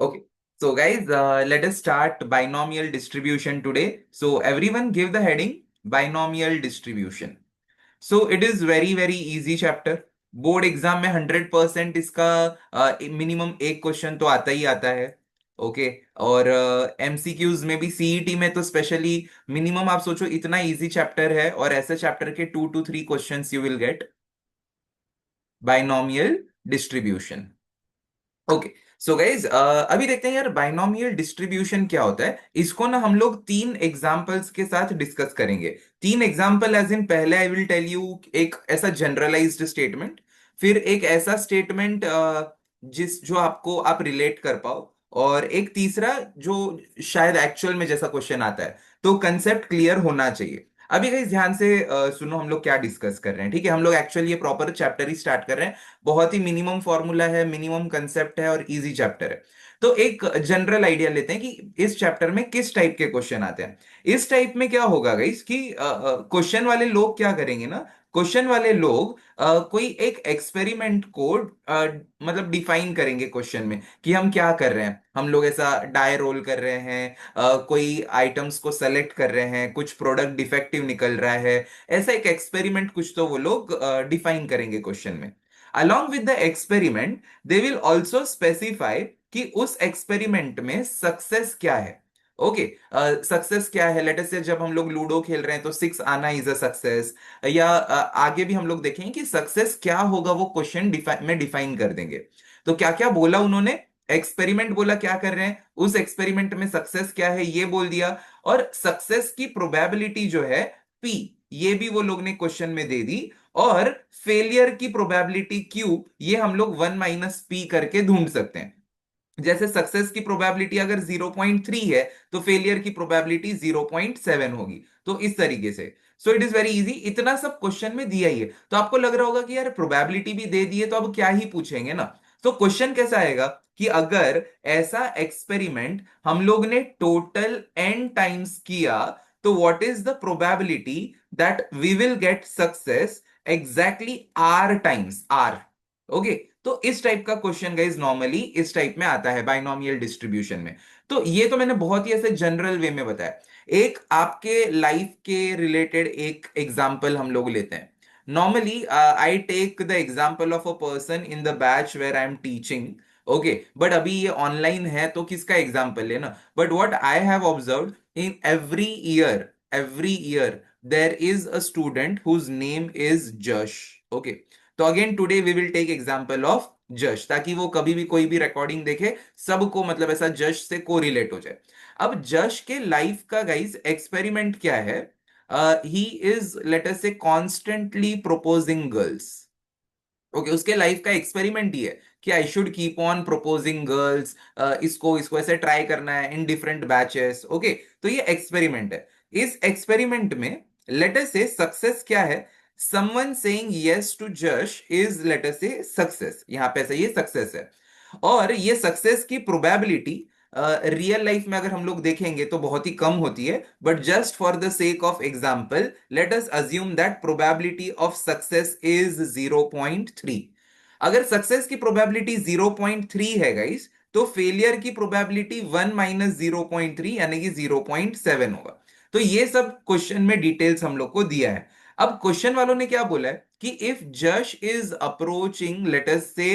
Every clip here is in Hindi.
Okay. So guys, let us start binomial distribution today. So everyone give the heading binomial distribution. So it is very easy chapter. Board exam में 100% इसका मिनिमम एक क्वेश्चन तो आता ही आता है. ओके. और एमसीक्यूज में भी सीईटी में तो स्पेशली मिनिमम आप सोचो इतना इजी चैप्टर है और ऐसे चैप्टर के 2 to 3 questions you will get. Binomial distribution. Okay. So guys अभी देखते हैं यार बाइनोमियल डिस्ट्रीब्यूशन क्या होता है. इसको ना हम लोग 3 एग्जाम्पल्स के साथ डिस्कस करेंगे. 3 एग्जाम्पल एज इन पहले आई विल टेल यू एक ऐसा जनरलाइज्ड स्टेटमेंट, फिर एक ऐसा स्टेटमेंट जिस जो आपको आप रिलेट कर पाओ, और एक तीसरा जो शायद एक्चुअल में जैसा क्वेश्चन आता है. तो कंसेप्ट क्लियर होना चाहिए. अभी गाइस ध्यान से सुनो हम लोग क्या डिस्कस कर रहे हैं. ठीक है, हम लोग एक्चुअली ये प्रॉपर चैप्टर ही स्टार्ट कर रहे हैं. बहुत ही मिनिमम फॉर्मूला है, मिनिमम कंसेप्ट है और इजी चैप्टर है. तो एक जनरल आइडिया लेते हैं कि इस चैप्टर में किस टाइप के क्वेश्चन आते हैं. इस टाइप में क्या होगा गाइस कि क्वेश्चन वाले लोग क्या करेंगे ना. क्वेश्चन वाले लोग कोई एक एक्सपेरिमेंट कोड मतलब डिफाइन करेंगे क्वेश्चन में कि हम क्या कर रहे हैं. हम लोग ऐसा डाई रोल कर रहे हैं, कोई आइटम्स को सेलेक्ट कर रहे हैं, कुछ प्रोडक्ट डिफेक्टिव निकल रहा है. ऐसा एक एक्सपेरिमेंट कुछ तो वो लोग डिफाइन करेंगे क्वेश्चन में. Along with the experiment, they will also specify कि उस एक्सपेरिमेंट में सक्सेस क्या है. ओके. सक्सेस क्या है, लेट अस से जब हम लोग लूडो खेल रहे हैं तो 6 आना इज अ सक्सेस. या आगे भी हम लोग देखेंगे कि सक्सेस क्या होगा, वो क्वेश्चन में डिफाइन कर देंगे. तो क्या क्या बोला उन्होंने. एक्सपेरिमेंट बोला क्या कर रहे हैं, उस एक्सपेरिमेंट में सक्सेस क्या है ये बोल दिया, और सक्सेस की प्रोबेबिलिटी जो है पी, ये भी वो लोग ने क्वेश्चन में दे दी. और फेलियर की प्रोबेबिलिटी क्यू, ये हम लोग 1 - p करके ढूंढ सकते हैं. जैसे सक्सेस की प्रोबेबिलिटी अगर 0.3 है तो फेलियर की प्रोबेबिलिटी 0.7 होगी. तो इस तरीके से. So it is very easy. इतना सब क्वेश्चन में दिया ही है. तो आपको लग रहा होगा कि यार प्रोबेबिलिटी भी दे दी है तो अब क्या ही पूछेंगे ना. तो क्वेश्चन कैसा आएगा कि अगर ऐसा एक्सपेरिमेंट हम लोग ने टोटल n टाइम्स किया, तो what is the probability that we will get success exactly r times r. Okay. तो इस टाइप का क्वेश्चन गाइस नॉर्मली इस टाइप में आता है बाइनोमियल डिस्ट्रीब्यूशन में. तो ये तो मैंने बहुत ही ऐसे जनरल वे में बताया. एक आपके लाइफ के रिलेटेड एक एग्जांपल हम लोग लेते हैं. Normally I take the example of a person in the batch where I am teaching. Okay. But अभी ये ऑनलाइन है तो किसका एग्जांपल लेना. But what I have observed in every year there is a student whose name is Jash. Okay. तो again today we will take example of Jash, ताकि वो कभी भी कोई भी रिकॉर्डिंग देखे सबको मतलब ऐसा जश से को रिलेट हो जाए. अब जश के लाइफ का गाइस एक्सपेरिमेंट क्या है. ही इज लेट अस से कॉन्स्टेंटली प्रपोजिंग गर्ल्स. ओके. उसके लाइफ का एक्सपेरिमेंट ही है कि I should keep on proposing girls. इसको इसको ऐसे ट्राई करना है इन डिफरेंट बैचेस. ओके. तो ये एक्सपेरिमेंट है. इस एक्सपेरिमेंट में लेट अस से सक्सेस क्या है. someone saying yes to Josh is let us say success. यहां पे ऐसा ये सक्सेस है. और ये सक्सेस की प्रोबेबिलिटी रियल लाइफ में अगर हम लोग देखेंगे तो बहुत ही कम होती है. But just for the sake of example let us assume that probability of success is 0.3. अगर सक्सेस की प्रोबेबिलिटी 0.3 है गाइस, तो फेलियर की प्रोबेबिलिटी 1 - 0.3 यानी कि 0.7 होगा. तो ये सब क्वेश्चन में डिटेल्स हम लोग को दिया है. अब क्वेश्चन वालों ने क्या बोला है कि इफ जश इज अप्रोचिंग लेट अस से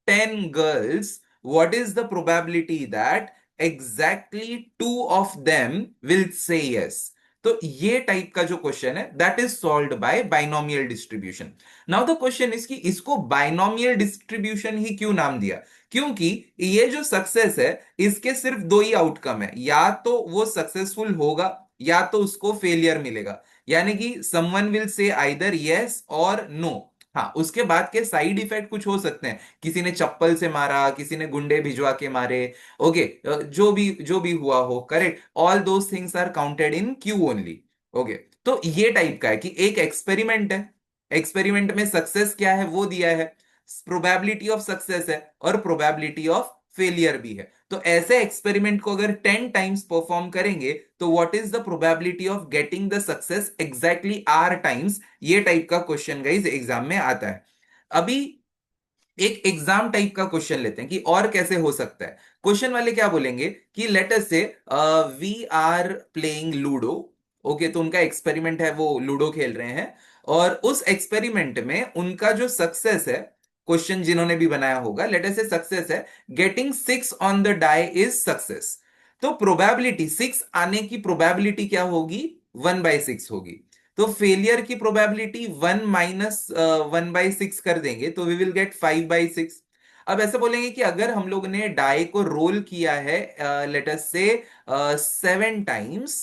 10 girls, what is the probability that exactly 2 of them will say yes. तो ये टाइप का जो क्वेश्चन है that is solved by binomial distribution. Now the question is कि इसको बाइनोमियल डिस्ट्रीब्यूशन ही क्यों नाम दिया. क्योंकि ये जो सक्सेस है इसके सिर्फ दो ही आउटकम है. या तो वो सक्सेसफुल होगा या तो उसको फेलियर मिलेगा. यानी कि someone will say either yes और नो. हाँ, उसके बाद के साइड इफेक्ट कुछ हो सकते हैं. किसी ने चप्पल से मारा, किसी ने गुंडे भिजवा के मारे. ओके. जो भी हुआ हो, correct, all those things are counted in Q only. Okay. तो ये टाइप का है कि एक एक्सपेरिमेंट है. एक्सपेरिमेंट में सक्सेस क्या है वो दिया है, प्रोबेबिलिटी ऑफ सक्सेस है और प्रोबेबिलिटी ऑफ फेलियर भी है. तो ऐसे एक्सपेरिमेंट को अगर 10 टाइम्स परफॉर्म करेंगे तो what is the probability of getting the success exactly R times. ये टाइप का क्वेश्चन गाइस एग्जाम में आता है. अभी एक एग्जाम टाइप का क्वेश्चन लेते हैं कि और कैसे हो सकता है। क्वेश्चन वाले क्या बोलेंगे कि let us say we are playing ludo. Okay, तो उनका एक्सपेरिमेंट है, वो लूडो खेल रहे हैं, और उस एक्सपेरिमेंट में उनका जो सक्सेस है, क्वेश्चन जिन्होंने भी बनाया होगा, लेट अस से सक्सेस है getting 6 on the die is success. तो प्रोबेबिलिटी 6 आने की प्रोबेबिलिटी क्या होगी, 1/6 होगी। तो फेलियर की प्रोबेबिलिटी 1 - 1/6 कर देंगे तो वी विल गेट 5/6। अब ऐसे बोलेंगे कि अगर हम लोग ने डाई को रोल किया है let us say 7 times,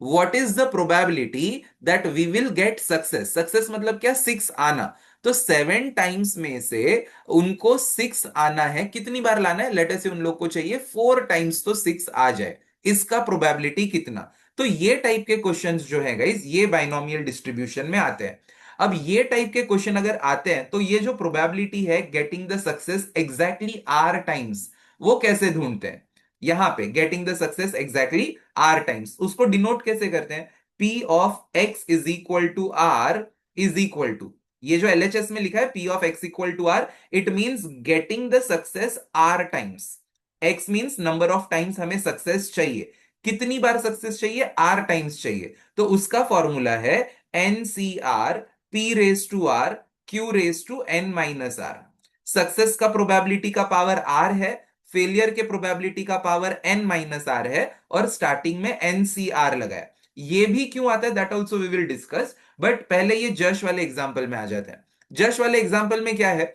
what is the probability that we will get success. Success मतलब क्या, 6 आना। तो 7 टाइम्स में से उनको 6 आना है, कितनी बार लाना है, लेट अस से उन लोग को चाहिए 4 टाइम्स तो 6 आ जाए, इसका प्रोबेबिलिटी कितना। तो ये टाइप के क्वेश्चंस जो है गाइस, ये बाइनोमियल डिस्ट्रीब्यूशन में आते हैं। अब ये टाइप के क्वेश्चन अगर आते हैं तो ये जो प्रोबेबिलिटी है getting the success exactly R times, वो कैसे ढूंढते हैं। यहां पे getting the success exactly R times, उसको डिनोट कैसे करते हैं, P of x is equal to R is equal to, ये जो एलएचएस में लिखा है P of x equal to R, it means getting the success R times. X means number of times हमें सक्सेस चाहिए, कितनी बार सक्सेस चाहिए, आर टाइम्स चाहिए। तो उसका फॉर्मूला है N C R P raise to are Q raise to N minus R. Success का प्रोबेबिलिटी का पावर आर है, फेलियर के प्रोबेबिलिटी का पावर एन माइनस आर है, और स्टार्टिंग में एन सी आर लगाया। ये भी क्यों आता है that also we will discuss, but पहले ये जश वाले एग्जाम्पल में आ जाते हैं। जश वाले एग्जाम्पल में क्या है,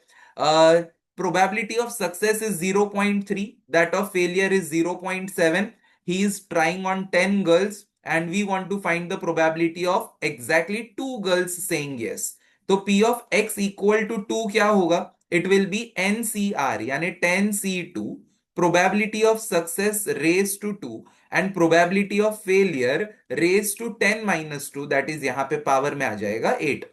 probability of success is 0.3, that of failure is 0.7. He is trying on 10 girls and we want to find the probability of exactly 2 girls saying yes. तो p of x equal to 2 क्या होगा, it will be ncr यानी 10c2 probability of success raised to 2 and probability of failure raised to 10 minus 2, that is यहां पे पावर में आ जाएगा 8।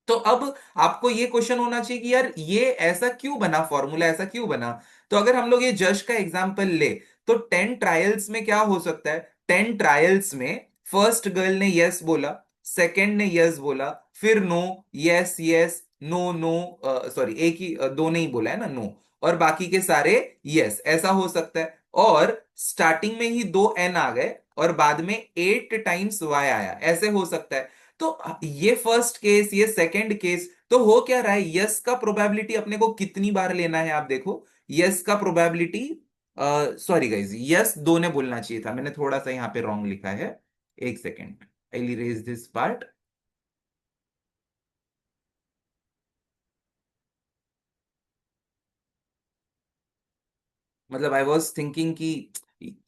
तो अब आपको ये क्वेश्चन होना चाहिए कि यार ये ऐसा क्यों बना, फॉर्मूला ऐसा क्यों बना। तो अगर हम लोग ये जज का एग्जांपल ले, तो 10 ट्रायल्स में क्या हो सकता है, 10 ट्रायल्स में फर्स्ट गर्ल ने यस बोला, सेकंड ने यस बोला, फिर no, yes yes, no no, sorry एक ही दो ने ही बोला है ना, नो, और बाकी के सारे यस, ऐसा हो सकता है। और स्टार्टिंग में ही दो एन आ गए और बाद में 8 टाइम्स वाई आया, ऐसे हो सकता है। तो ये फर्स्ट केस, ये सेकंड केस, तो हो क्या रहा है, यस का प्रोबेबिलिटी अपने को कितनी बार लेना है, आप देखो यस का प्रोबेबिलिटी, सॉरी गाइज, यस दो ने बोलना चाहिए था, मैंने थोड़ा सा यहाँ पे रॉन्ग लिखा है, एक second, I erase this part. मतलब आई वॉज थिंकिंग कि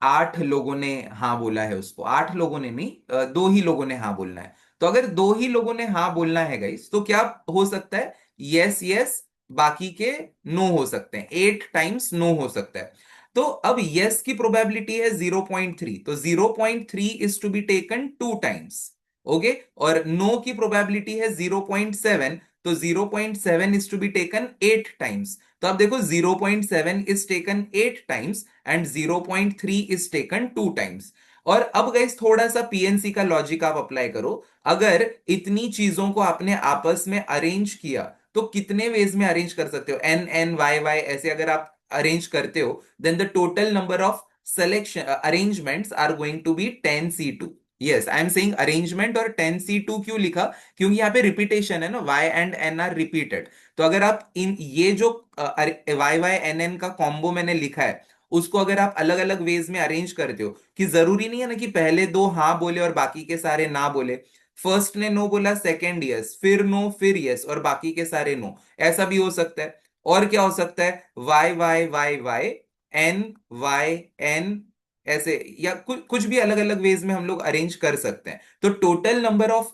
8 लोगों ने हाँ बोला है उसको, 8 लोगों ने नहीं, 2 ही लोगों ने हाँ बोलना है। तो अगर 2 ही लोगों ने हाँ बोलना है गाइस, तो क्या हो सकता है, यस यस, बाकी के नो हो सकते हैं, 8 टाइम्स नो हो सकता है। तो अब यस की प्रोबेबिलिटी है 0.3, तो 0.3 is to be taken 2 times. Okay, और नो की प्रोबेबिलिटी है 0.7, तो 0.7 is to be taken 8 times. तो आप देखो 0.7 is taken 8 times and 0.3 is taken 2 times. और अब गाइस थोड़ा सा पीएनसी का लॉजिक आप अप्लाई करो, अगर इतनी चीजों को आपने आपस में अरेंज किया तो कितने वेज में अरेंज कर सकते हो, एन एन वाई वाई ऐसे अगर आप अरेंज करते हो, then the total number of selection arrangements are going to be 10c2। Yes, I am saying arrangement, और 10c2 क्यों लिखा, क्योंकि यहाँ पे रिपीटेशन है ना, y and n are repeated. तो अगर आप इन ये जो वाई वाई एन एन का कॉम्बो मैंने लिखा है, उसको अगर आप अलग अलग वेज में अरेंज करते हो, कि जरूरी नहीं है ना कि पहले दो हाँ बोले और बाकी के सारे ना बोले, फर्स्ट ने नो बोला, सेकंड यस, फिर नो, फिर यस, और बाकी के सारे नो, ऐसा भी हो सकता है। और क्या हो सकता है, Y Y Y Y, N Y N, ऐसे, या कुछ कुछ भी अलग अलग वेज में हम लोग अरेंज कर सकते हैं। तो total number of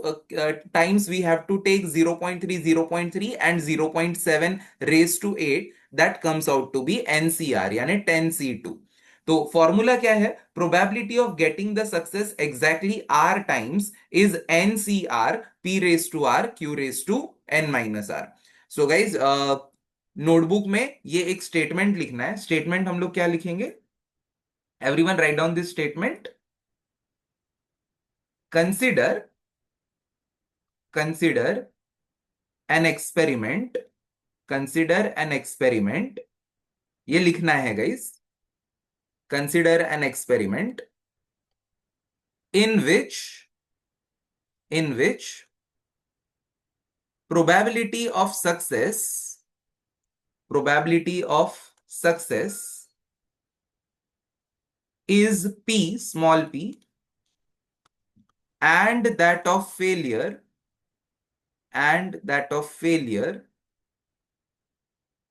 times we have to take 0.3 0.3 and 0.7 raise to 8, that comes out to be NCR यानी 10c2। तो फॉर्मूला क्या है, probability of getting the success exactly R times is NCR P raise to are Q raise to N minus are. So guys, notebook में ये एक स्टेटमेंट लिखना है। स्टेटमेंट हम लोग क्या लिखेंगे, everyone write down this statement. consider consider an experiment consider an experiment, ये लिखना है guys, consider an experiment in which in which probability of success probability of success is p, small p, and that of failure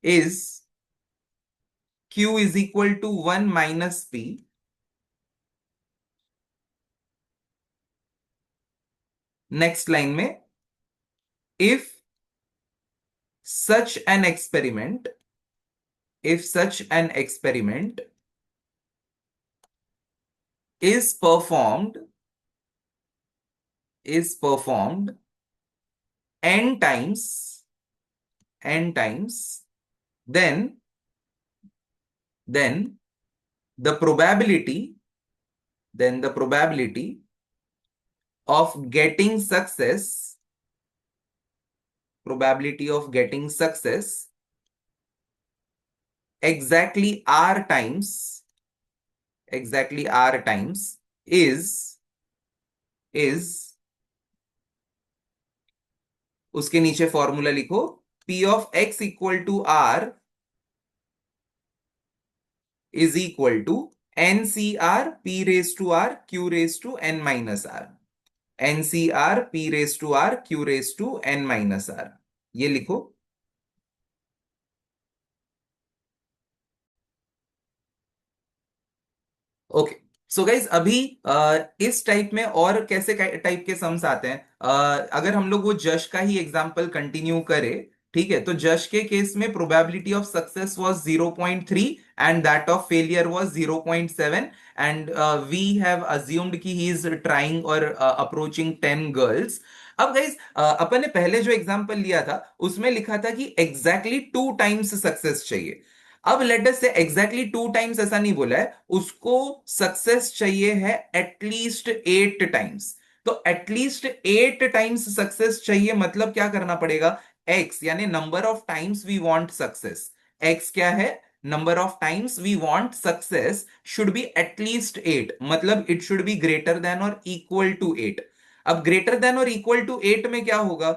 is q is equal to 1 minus p. Next line में, if such an experiment if such an experiment is performed n times, then the probability of getting success exactly r times is उसके नीचे फॉर्मूला लिखो, p of x equal to r is equal to ncr p raised to r q raised to n minus r. ncr p raised to r q raised to n minus r, ये लिखो. ओके, सो गाइज अभी इस टाइप में और कैसे टाइप के सम्स आते हैं. अगर हम लोग वो जश का ही एग्जांपल कंटिन्यू करें, ठीक है, तो जश के केस में probability of success was 0.3 and that of failure was 0.7, and we have assumed कि ही इज ट्राइंग और अप्रोचिंग 10 गर्ल्स. अब गाइज अपन ने पहले जो एग्जांपल लिया था उसमें लिखा था कि एग्जैक्टली 2 टाइम्स सक्सेस चाहिए. अब लेट अस से एग्जैक्टली 2 टाइम्स ऐसा नहीं बोला है, उसको सक्सेस चाहिए है एटलीस्ट 8 टाइम्स. तो एटलीस्ट 8 टाइम्स सक्सेस चाहिए, मतलब क्या करना पड़ेगा, x यानी number of times we want success, x क्या है, number of times we want success should be at least 8, मतलब it should be greater than और इक्वल टू 8. अब ग्रेटर देन और इक्वल टू 8 में क्या होगा,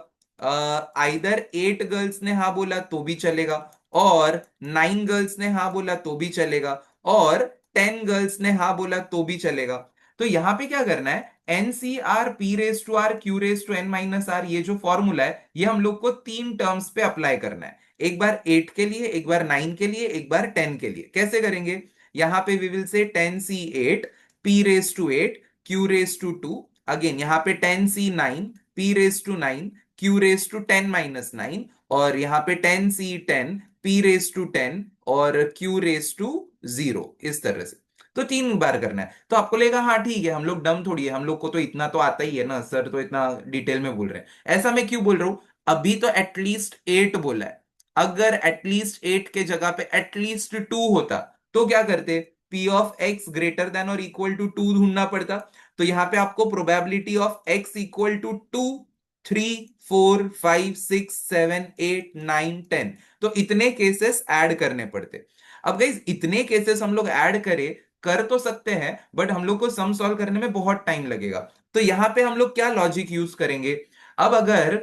आइदर 8 गर्ल्स ने हाँ बोला तो भी चलेगा, और 9 गर्ल्स ने हाँ बोला तो भी चलेगा, और 10 गर्ल्स ने हाँ बोला तो भी चलेगा. तो यहां पे क्या करना है, NCR P raise to are Q raise to N minus are, ये जो फॉर्मूला है ये हम लोग को 3 टर्म्स पे अप्लाई करना है. एक बार 8 के लिए, एक बार 9 के लिए, एक बार 10 के लिए. कैसे करेंगे, यहां पे we will say 10c8 p raise to 8 q raise to 2. Again यहां पे 10c9 p raise to 9 q raise to 10 minus 9, और यहां पे 10c10 p रेस टू 10 और q रेस टू 0, इस तरह से. तो 3 बार करना है. तो आपको लगेगा हाँ ठीक है, हम लोग डम थोड़ी है, हम लोग को तो इतना तो आता ही है ना सर, तो इतना डिटेल में बोल रहे हैं. ऐसा मैं क्यों बोल रहा हूं, अभी तो एटलीस्ट 8 बोला है. अगर एटलीस्ट 8 के जगह पे एटलीस्ट 2 होता तो क्या करते, p of x greater than और इक्वल टू 2 ढूंढना पड़ता. तो यहां पे आपको probability of x equal to 2, 3, 4, 5, 6, 7, 8, 9, 10, तो इतने केसेस ऐड करने पड़ते. अब गाइस इतने केसेस हम लोग ऐड करें, कर तो सकते हैं, बट हम लोग को सम सॉल्व करने में बहुत टाइम लगेगा. तो यहां पे हम लोग क्या लॉजिक यूज करेंगे, अब अगर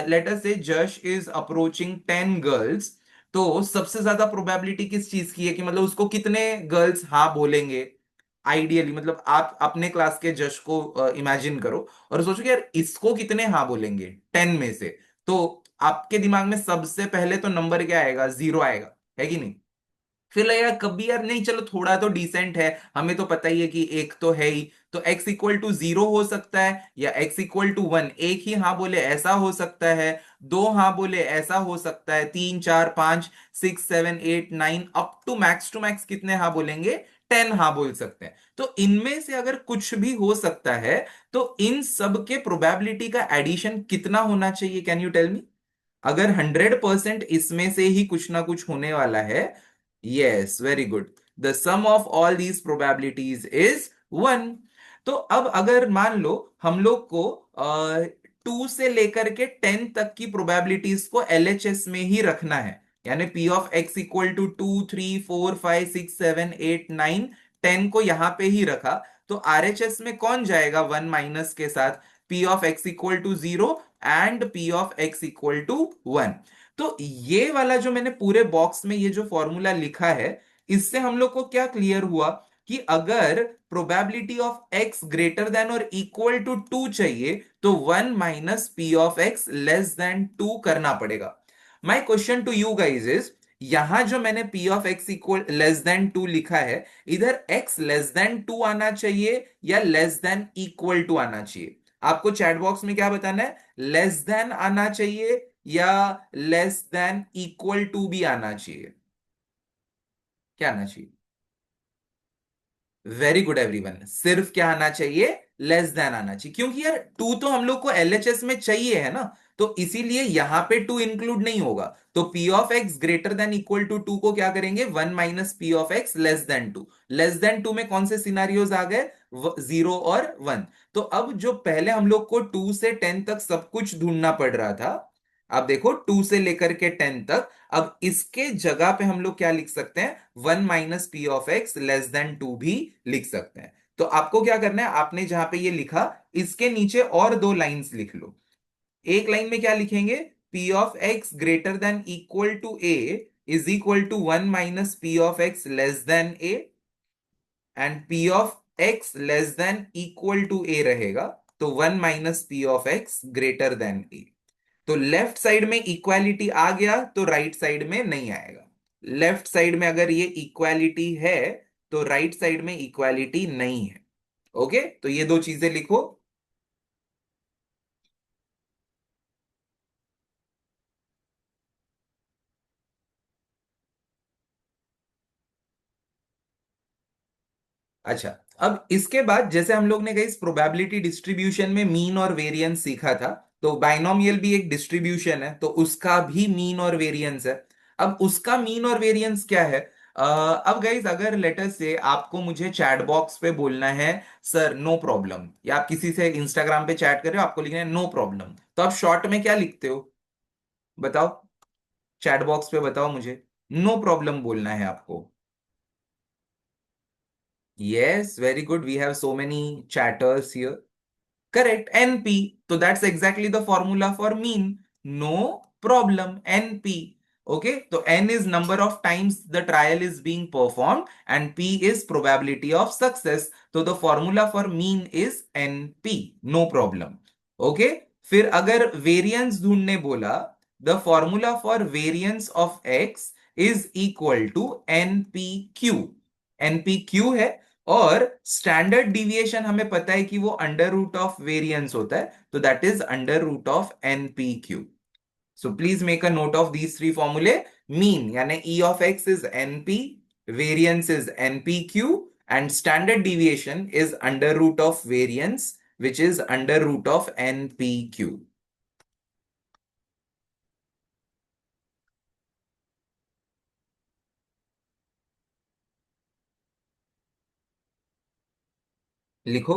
लेट अस से जश इज अप्रोचिंग 10 गर्ल्स, तो सबसे ज्यादा प्रोबेबिलिटी किस चीज की है, कि मतलब उसको कितने गर्ल्स हाँ बोलेंगे आइडियली. मतलब आप अपने क्लास के जश को इमेजिन करो और सोचो कि यार इसको कितने हाँ बोलेंगे 10 में से. तो आपके दिमाग में सबसे पहले तो नंबर क्या आएगा, 0 आएगा, है कि नहीं. फिर लगेगा कभी यार नहीं चलो थोड़ा तो डिसेंट है, हमें तो पता ही है कि एक तो है ही, तो x इक्वल टू 0 हो सकता है, या x इक्वल टू 1, एक ही हाँ बोले ऐसा हो सकता है, दो हाँ बोले ऐसा हो सकता है, 3, 4, 5, 6, 7, 8, 9 अप टू मैक्स कितने हाँ बोलेंगे, 10 हाँ बोल सकते हैं. तो इनमें से अगर कुछ भी हो सकता है, तो इन सब के प्रोबेबिलिटी का एडिशन कितना होना चाहिए, कैन यू टेल मी. अगर 100% इसमें से ही कुछ ना कुछ होने वाला है, yes very good, the sum of all these probabilities is 1. तो अब अगर मान लो हम लोग को टू से लेकर के 10 तक की प्रोबेबिलिटीज को एलएचएस में ही रखना है। यानी P of x equal to 2 3 4 5 6 7 8 9 10 को यहां पे ही रखा, तो आरएचएस में कौन जाएगा 1 माइनस के साथ? P of x equal to 0 and P of x equal to 1। तो ये वाला जो मैंने पूरे बॉक्स में ये जो फॉर्मूला लिखा है, इससे हम लोग को क्या क्लियर हुआ कि अगर probability of x greater than और इक्वल टू 2 चाहिए तो 1 - P of x less than 2 करना पड़ेगा। My question to you guys is, यहां जो मैंने P of x equal less than 2 लिखा है, इधर एक्स लेस देन 2 आना चाहिए या लेस देन इक्वल टू आना चाहिए? आपको चैट बॉक्स में क्या बताना है, लेस देन आना चाहिए या लेस देन इक्वल टू भी आना चाहिए? क्या आना चाहिए? वेरी गुड एवरीवन, सिर्फ क्या आना चाहिए, लेस देन आना चाहिए, क्योंकि यार टू तो हम लोग को एलएचएस में चाहिए है ना, तो इसीलिए यहां पे टू इंक्लूड नहीं होगा। तो P of x greater than equal to 2 को क्या करेंगे, 1 - P of x less than 2। Less than 2 में कौन से सिनारियोज आ गए, 0 और 1। तो अब जो पहले हम लोग को 2 से 10 तक सब कुछ ढूंढना पड़ रहा था, अब देखो 2 से लेकर के 10 तक, अब इसके जगह पे हम लोग क्या लिख सकते हैं, 1 - P of x less than 2 भी लिख सकते हैं। तो आपको क्या करना है, आपने जहां पे ये लिखा, इसके नीचे और दो लाइंस लिख लो। एक लाइन में क्या लिखेंगे, p of x greater than equal to a is equal to 1 - P of x less than a, and P of x less than equal to a रहेगा, तो 1 - P of x greater than a. तो लेफ्ट साइड में इक्वालिटी आ गया तो राइट साइड में नहीं आएगा। लेफ्ट साइड में अगर ये इक्वालिटी है तो राइट साइड में इक्वालिटी नहीं है। ओके, तो ये दो चीजें लिखो। अच्छा, अब इसके बाद जैसे हम लोग ने कही प्रोबेबिलिटी डिस्ट्रीब्यूशन में मीन और वेरिएंस सीखा था, तो बाइनोमियल भी एक डिस्ट्रीब्यूशन है, तो उसका भी मीन और वेरिएंस है। अब उसका मीन और वेरिएंस क्या है? अब गाइज अगर लेटर से आपको मुझे चैट बॉक्स पे बोलना है सर नो प्रॉब्लम, या आप किसी से इंस्टाग्राम पे चैट कर रहे हो, आपको लिखना है नो प्रॉब्लम, तो आप शॉर्ट में क्या लिखते हो, बताओ, चैट बॉक्स पे बताओ मुझे। नो प्रॉब्लम बोलना है आपको। Yes, very good. We have so many chatters here. Correct, NP. So that's exactly the formula for mean. No problem, NP. Okay, so N is number of times the trial is being performed and P is probability of success. So the formula for mean is NP. No problem. Okay, फिर अगर variance ढूंढने बोला, the formula for variance of X is equal to NPQ. NPQ है, और स्टैंडर्ड डिविएशन हमें पता है कि वो अंडर रूट ऑफ वेरिएंस होता है, तो that is under root of npq. So please make a note of these three formulae. Mean यानी e of x is np, variance is npq, and standard deviation is under root of variance which is under root of npq. लिखो।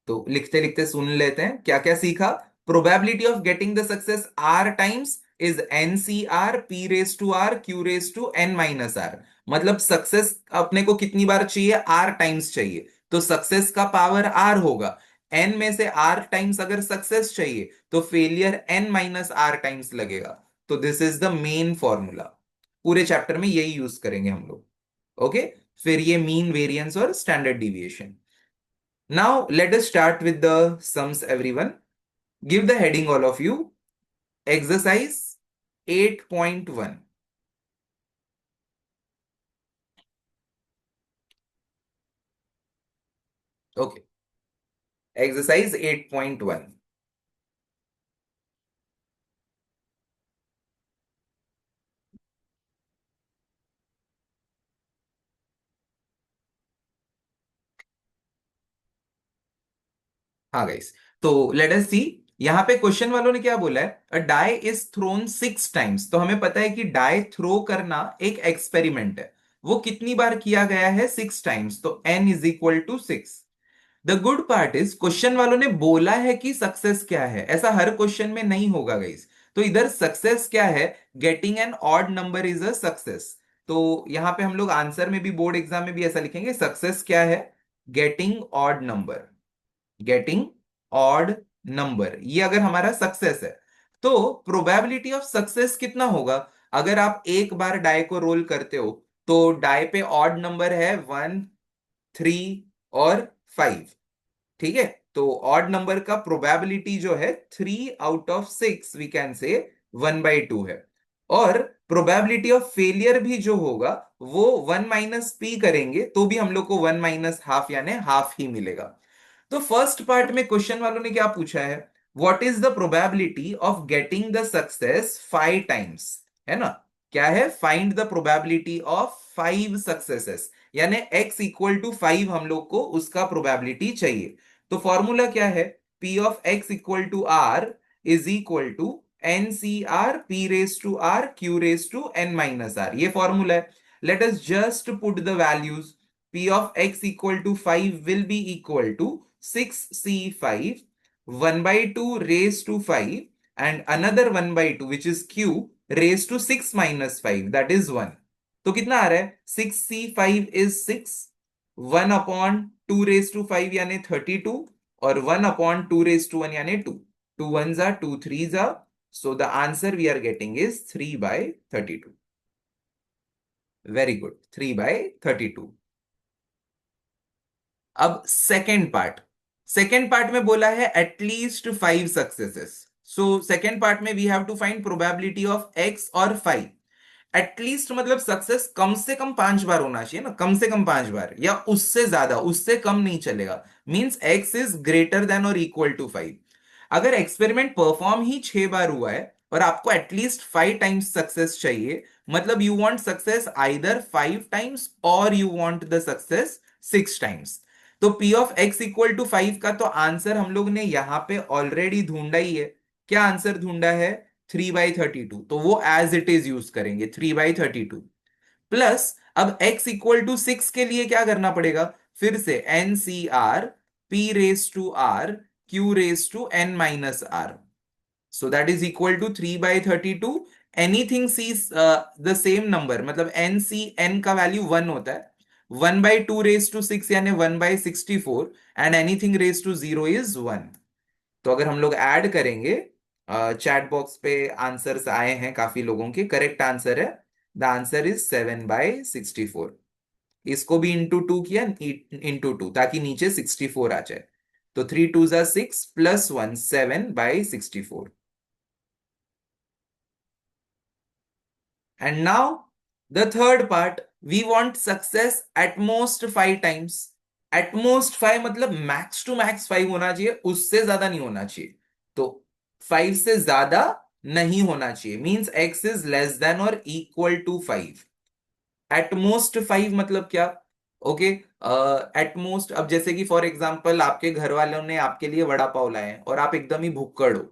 तो लिखते लिखते सुन लेते हैं क्या क्या सीखा। Probability of getting the success R times is N C R P raise to are Q raise to N minus R. मतलब सक्सेस अपने को कितनी बार चाहिए, आर टाइम्स चाहिए, तो सक्सेस का पावर आर होगा। एन में से आर टाइम्स अगर सक्सेस चाहिए तो failure N minus R times लगेगा। तो this is the main formula, पूरे चैप्टर में यही यूज करेंगे हम लोग। ओके, फिर ये मीन वेरिएंस और standard deviation. Now let us start with the sums everyone. Give the heading all of you. Exercise 8.1. Okay. Exercise 8.1. हाँ गाइस, तो लेट अस सी। यहाँ पे क्वेश्चन वालों ने क्या बोला है, अ डाई इज थ्रोन 6 टाइम्स। तो हमें पता है कि डाई थ्रो करना एक एक्सपेरिमेंट है। वो कितनी बार किया गया है, 6 टाइम्स, तो n is equal to 6। The good part is question वालों ने बोला है कि सक्सेस क्या है, ऐसा हर क्वेश्चन में नहीं होगा गाइस। तो इधर सक्सेस क्या है, getting an odd number is a success. तो यहां पे हम लोग आंसर में भी, बोर्ड एग्जाम में भी ऐसा लिखेंगे, सक्सेस क्या है, getting odd number, getting odd number, ये अगर हमारा सक्सेस है। तो प्रोबेबिलिटी ऑफ सक्सेस कितना होगा, अगर आप एक बार डाई को रोल करते हो तो डाई पे ऑड नंबर है 1, 3 और 5, ठीक है। तो ऑड नंबर का प्रोबेबिलिटी जो है 3 out of 6, we can say 1/2 है। और प्रोबेबिलिटी ऑफ फेलियर भी जो होगा वो 1 - p करेंगे तो भी हम लोग को 1 - ½ यानी हाफ ही मिलेगा। तो फर्स्ट पार्ट में क्वेश्चन वालों ने क्या पूछा है, what is the probability of getting the success 5 times, है ना। क्या है, find the probability of 5 successes, यानी x = 5 हम लोग को उसका प्रोबेबिलिटी चाहिए। तो फॉर्मूला क्या है, p of x = r is equal to n C R P raise to are Q raise to N minus are, ये फॉर्मूला है। Let us just put the values, p of x = 5 will be equal to 6c5, 1/2 raised to 5, and another 1/2 which is q raised to 6 - 5, that is 1। तो कितना आ रहा है, 6c5 is 6, 1/2 raised to 5 यानी 32, और 1/2 raised to 1 यानी 2, 2 ones are 2 threes are, so the answer we are getting is 3/32। Very good, 3/32। अब सेकेंड पार्ट, सेकेंड पार्ट में बोला है at least 5 successes. So second part में we have to find probability of x और 5। एटलीस्ट मतलब सक्सेस कम से कम 5 बार होना चाहिए ना, कम से कम 5 बार या उससे ज्यादा, उससे कम नहीं चलेगा। Means x is greater than और इक्वल टू 5। अगर एक्सपेरिमेंट परफॉर्म ही 6 बार हुआ है और आपको एटलीस्ट 5 टाइम्स सक्सेस चाहिए, मतलब you want success either 5 times or you want the success 6 times. तो p ऑफ x = 5 का तो आंसर हम लोग ने यहां पे ऑलरेडी ढूंढा ही है। क्या आंसर ढूंढा है, 3/32, तो वो एज इट इज यूज करेंगे 3/32। प्लस अब x = 6 के लिए क्या करना पड़ेगा, फिर से n C R P raise to are Q raise to N minus are, so that is equal to 3/32। Anything see the same number, मतलब एन सी एन का वैल्यू 1 होता है, 1/2 रेस टू 6 यानी 1/64, and anything raise to 0 is 1। तो अगर हम लोग ऐड करेंगे, चैट बॉक्स पे आंसर्स आए हैं काफी लोगों के, करेक्ट आंसर है, द आंसर इज 7/64। इसको भी इंटू 2 किया, इंटू 2, ताकि नीचे 64 आ जाए। तो 3 2s are 6 plus 1 7/64। And now the third part, we want success at most 5 times। At most 5 मतलब max to max 5 होना चाहिए, उससे ज्यादा नहीं होना चाहिए। तो 5 से ज्यादा नहीं होना चाहिए, means x is less than और इक्वल टू 5। एटमोस्ट 5 मतलब क्या, ओके, एटमोस्ट, अब जैसे कि फॉर एग्जांपल आपके घर वालों ने आपके लिए वड़ा पाव लाए हैं और आप एकदम ही भुक्कड़ हो,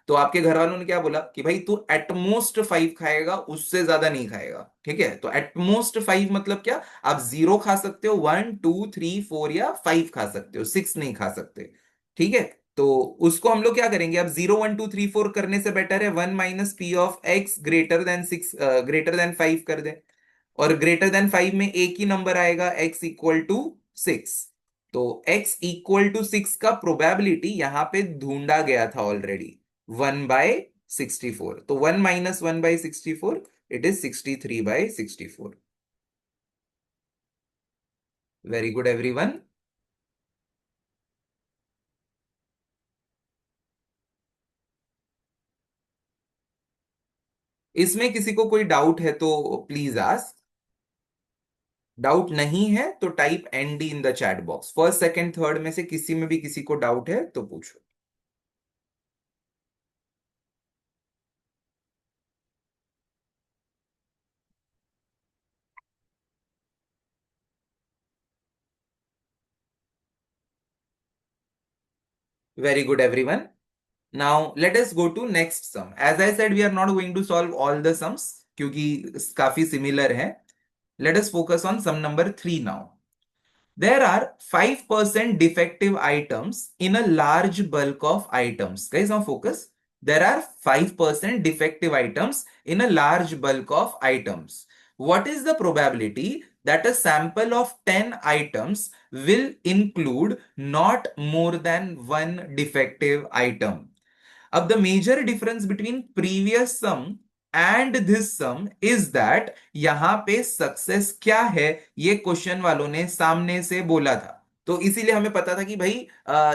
तो आपके घर वालों ने क्या बोला कि भाई तू एटमोस्ट 5 खाएगा, उससे ज्यादा नहीं खाएगा, ठीक है। तो एटमोस्ट 5 मतलब क्या, आप 0 खा सकते हो, 1 2 3 4 या 5 खा सकते हो, 6 नहीं खा सकते, ठीक है। तो उसको हम लोग क्या करेंगे, अब 0 1 2 3 4 करने से बेटर है 1 - p of x greater then 5 कर दे। और ग्रेटर देन 5 में एक ही नंबर आएगा, x = 6। तो x = 6 का प्रोबेबिलिटी यहां पे ढूंढा गया था ऑलरेडी, 1/64। तो 1 - 1/64, it is 63/64। Very good everyone. इसमें किसी को कोई डाउट है तो प्लीज आस्क। डाउट नहीं है तो type ND in the chat box, first second third में से किसी में भी किसी को डाउट है तो पूछो। Very good everyone. Now let us go to next sum. As I said, we are not going to solve all the sums क्योंकि काफी सिमिलर है। Let us focus on sum number 3 now. There are 5% defective items in a large bulk of items. Guys, now focus. There are 5% defective items in a large bulk of items. What is the probability that a sample of 10 items will include not more than one defective item? अब the major difference between previous sum and this sum is that यहां पे सक्सेस क्या है, ये क्वेश्चन वालों ने सामने से बोला था। तो इसीलिए हमें पता था कि भाई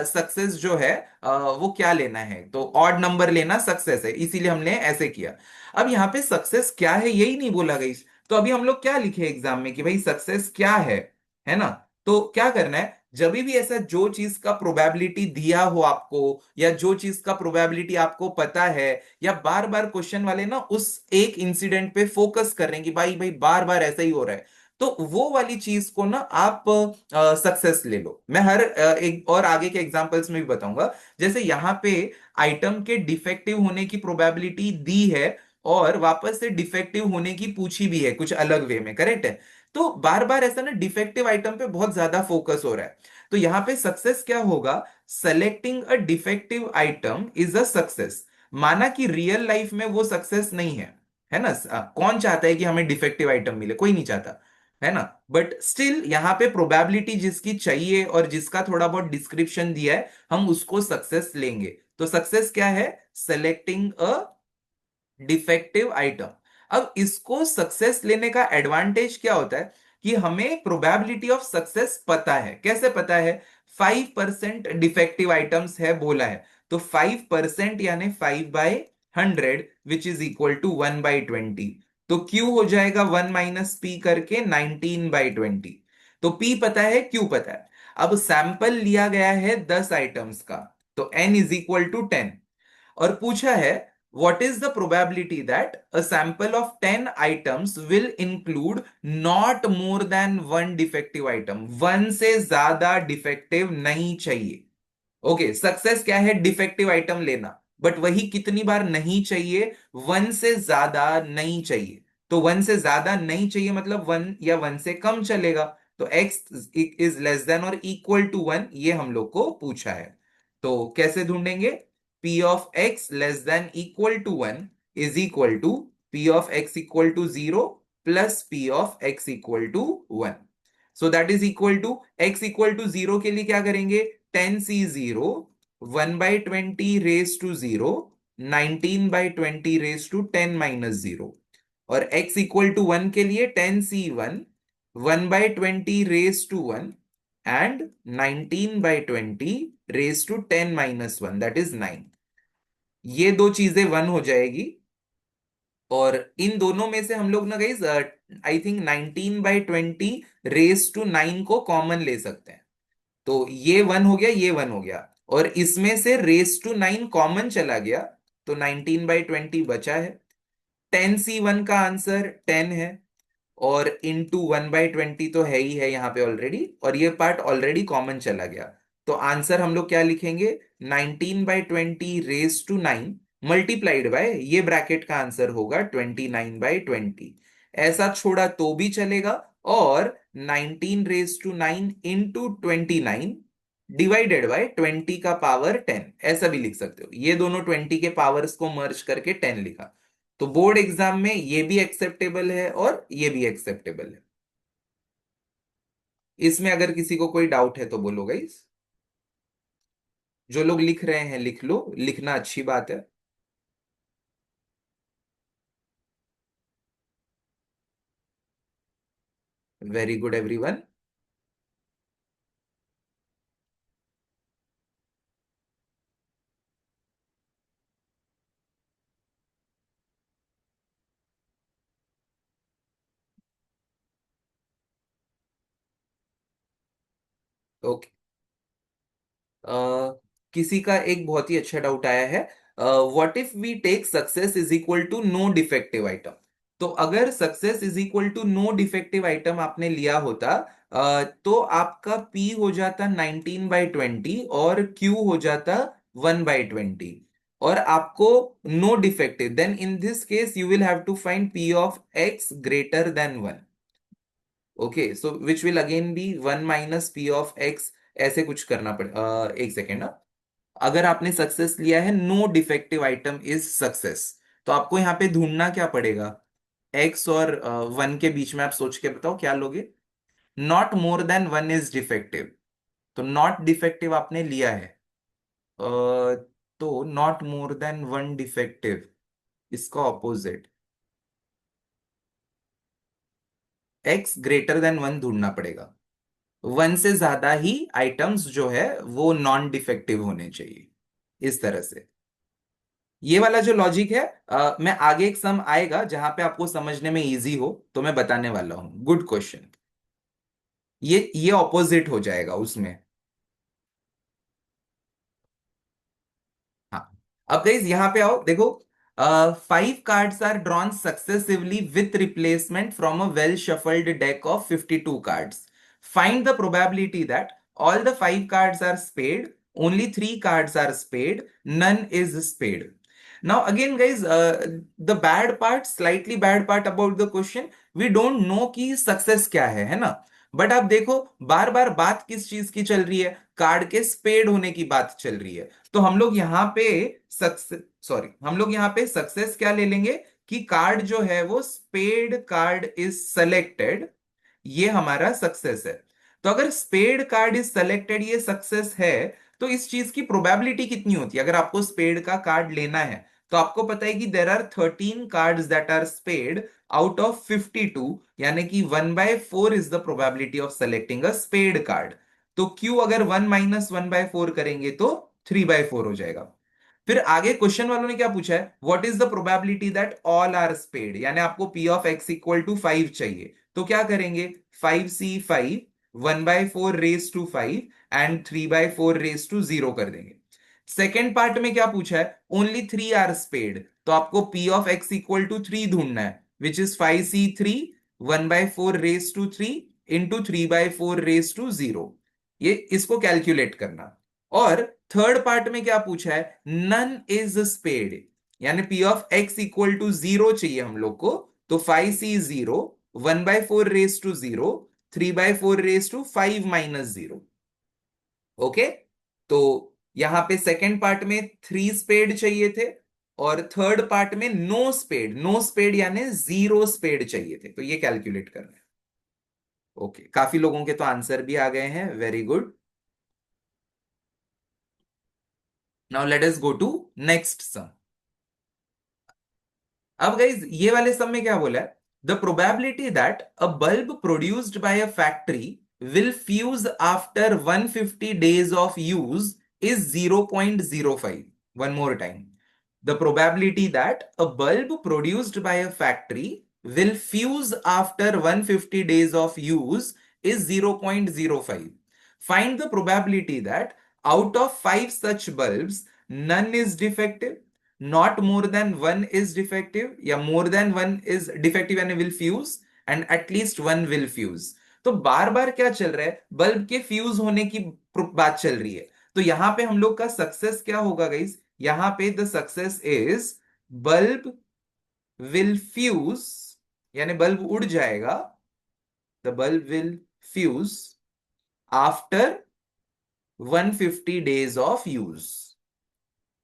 सक्सेस जो है वो क्या लेना है, तो ऑड नंबर लेना सक्सेस है, इसीलिए हमने ऐसे किया। अब यहाँ पे सक्सेस क्या है यही नहीं बोला गई, तो अभी हम लोग क्या लिखे एग्जाम में कि भाई सक्सेस क्या है ना। तो क्या करना है, जब भी ऐसा जो चीज का प्रोबेबिलिटी दिया हो आपको, या जो चीज का प्रोबेबिलिटी आपको पता है, या बार बार क्वेश्चन वाले ना उस एक इंसिडेंट पे फोकस कर रहे हैं कि भाई भाई बार बार ऐसा ही हो रहा है, तो वो वाली चीज को ना आप सक्सेस ले लो। मैं हर एक और आगे के एग्जांपल्स में भी बताऊंगा। जैसे यहाँ पे आइटम के डिफेक्टिव होने की प्रोबेबिलिटी दी है, और वापस से डिफेक्टिव होने की पूछी भी है कुछ अलग वे में, करेक्ट है। तो बार बार ऐसा ना डिफेक्टिव आइटम पे बहुत ज्यादा फोकस हो रहा है। तो यहां पे सक्सेस क्या होगा, selecting a defective item is a success. माना कि रियल लाइफ में वो सक्सेस नहीं है ना। कौन चाहता है कि हमें डिफेक्टिव आइटम मिले, कोई नहीं चाहता, है ना। बट स्टिल यहाँ पे प्रोबेबिलिटी जिसकी चाहिए और जिसका थोड़ा बहुत डिस्क्रिप्शन दिया है, हम उसको सक्सेस लेंगे। तो सक्सेस क्या है, सेलेक्टिंग अ डिफेक्टिव आइटम। अब इसको सक्सेस लेने का एडवांटेज क्या होता है कि हमें प्रोबेबिलिटी ऑफ सक्सेस पता है। कैसे पता है, 5% डिफेक्टिव आइटम्स है बोला है, तो 5% यानी 5/100 विच इज इक्वल टू 1/20। तो Q हो जाएगा 1 - P करके 19/20। तो P पता है, Q पता है। अब सैंपल लिया गया है 10 आइटम्स का, तो N इज इक्वल टू 10। और पूछा है what is the probability that a sample of 10 items will include not more than one defective item। One से ज्यादा डिफेक्टिव नहीं चाहिए। ओके, सक्सेस क्या है, डिफेक्टिव आइटम लेना, बट वही कितनी बार नहीं चाहिए, वन से ज्यादा नहीं चाहिए। तो वन से ज्यादा नहीं चाहिए मतलब वन या वन से कम चलेगा। तो x इज लेस देन और इक्वल टू वन, ये हम लोग को पूछा है। तो कैसे ढूंढेंगे, p of x less than equal to one is equal to p of x equal to 0 plus p of x equal to 1। So that is equal to x equal to 0 के लिए क्या करेंगे, 10c0 1/20 raise to 0, 19/20 raise to 10 - 0। और x इक्वल टू 1 के लिए 10c1 1/20 raise to 1 and 19/20 raise to 10 - 1, that is 9। ये दो चीजें 1 हो जाएगी, और इन दोनों में से हम लोग ना guys I think 19/20 raise to 9 को कॉमन ले सकते हैं। तो ये 1 हो गया, ये 1 हो गया, और इसमें से रेस टू 9 कॉमन चला गया, तो 19/20 बचा है। 10c1 का आंसर 10 है, और इंटू 1/20 तो है ही है यहाँ पे ऑलरेडी, और ये पार्ट ऑलरेडी कॉमन चला गया। तो आंसर हम लोग क्या लिखेंगे, 19/20 रेस टू 9 मल्टीप्लाइड बाय, ये ब्रैकेट का आंसर होगा 29/20। ऐसा छोड़ा तो भी चलेगा, और 19 raise to 9 into 29 divided by 20 का पावर 10, ऐसा भी लिख सकते हो। ये दोनों 20 के पावर्स को मर्ज करके 10 लिखा। तो बोर्ड एग्जाम में ये भी एक्सेप्टेबल है और ये भी एक्सेप्टेबल है। इसमें अगर किसी को कोई डाउट है तो बोलो गाइस। जो लोग लिख रहे हैं लिख लो, लिखना अच्छी बात है। Very good everyone. ओके, किसी का एक बहुत ही अच्छा डाउट आया है, what if we take success is equal to no defective item. तो अगर success is equal to no defective item आपने लिया होता, तो आपका P हो जाता 19/20 और Q हो जाता 1/20, और आपको no defective, then in this case you will have to find P of x greater than 1। Okay, so which will again be 1 - p of x, ऐसे कुछ करना पड़े। एक सेकेंड ना। अगर आपने सक्सेस लिया है, no defective item is success, तो आपको यहाँ पे ढूंढना क्या पड़ेगा? x और 1 के बीच में आप सोच के बताओ क्या लोगे। Not more than 1 is defective, तो नॉट डिफेक्टिव आपने लिया है। तो नॉट मोर देन 1 डिफेक्टिव, इसका ऑपोजिट x ग्रेटर देन 1 ढूंढना पड़ेगा। 1 से ज्यादा ही आइटम्स जो है वो नॉन डिफेक्टिव होने चाहिए, इस तरह से। ये वाला जो लॉजिक है, मैं आगे एक सम आएगा जहां पे आपको समझने में इजी हो तो मैं बताने वाला हूं। Good question. ये ऑपोजिट हो जाएगा उसमें। हाँ। अब गाइस यहाँ पे आओ, देखो। 5 cards are drawn successively with replacement from a well shuffled deck of 52 cards. Find the probability that all the 5 cards are spade, only 3 cards are spade, none is spade. Now again guys, the bad part, slightly bad part about the question, we don't know कि सक्सेस क्या है ना। बट आप देखो, बार बार बात किस चीज की चल रही है? कार्ड के स्पेड होने की बात चल रही है। तो हम लोग यहाँ पे सक्सेस, सॉरी, हम लोग यहाँ पे सक्सेस क्या ले लेंगे कि कार्ड जो है वो स्पेड कार्ड इज सेलेक्टेड, ये हमारा सक्सेस है। तो अगर स्पेड कार्ड इज सेलेक्टेड ये सक्सेस है, तो इस चीज की प्रोबेबिलिटी कितनी होती है? अगर आपको स्पेड का कार्ड लेना है, तो आपको पता है कि there are 13 cards that are spade out of 52, यानी कि 1/4 is the probability of selecting a spade card. तो क्यू अगर 1 - 1/4 करेंगे तो 3/4 हो जाएगा। फिर आगे क्वेश्चन वालों ने क्या पूछा है? What is the probability that all are spade, यानी आपको p of x equal to 5 चाहिए। तो क्या करेंगे? 5c5, 1/4 raise to 5 and 3/4 raise to 0 कर देंगे। सेकेंड पार्ट में क्या पूछा है? ओनली 3 आर स्पेड, तो आपको p of x equal to 3 ढूंढना है, which is 5c3, 1/4 raise to 3 into 3/4 raise to 0। ये इसको कैलकुलेट करना। और थर्ड पार्ट में क्या पूछा है? नन इज स्पेड, यानी P of x equal to 0 चाहिए हम लोग को। तो 5c0, 1/4 raise to 0, 3/4 raise to 5 - 0। Okay. तो यहां पे सेकेंड पार्ट में 3 स्पेड चाहिए थे, और थर्ड पार्ट में नो स्पेड, नो स्पेड यानी 0 स्पेड चाहिए थे। तो ये कैलकुलेट करना है। ओके, काफी लोगों के तो आंसर भी आ गए हैं, very good. Now let us go to next sum. अब गाइज ये वाले सब में क्या बोला है? The probability that a bulb produced by a factory will fuse after 150 days of use is 0.05। One more time. The probability that a bulb produced by a factory will fuse after 150 days of use is 0.05. Find the probability that out of 5 such bulbs, none is defective, not more than one is defective, या more than one is defective and will fuse, and at least one will fuse. तो बार बार क्या चल रहा है? बल्ब के फ्यूज होने की बात चल रही है। तो यहां पे हम लोग का सक्सेस क्या होगा गाइस? यहां पे the success is bulb will fuse, यानी बल्ब उड़ जाएगा। The bulb will fuse after 150 days of use.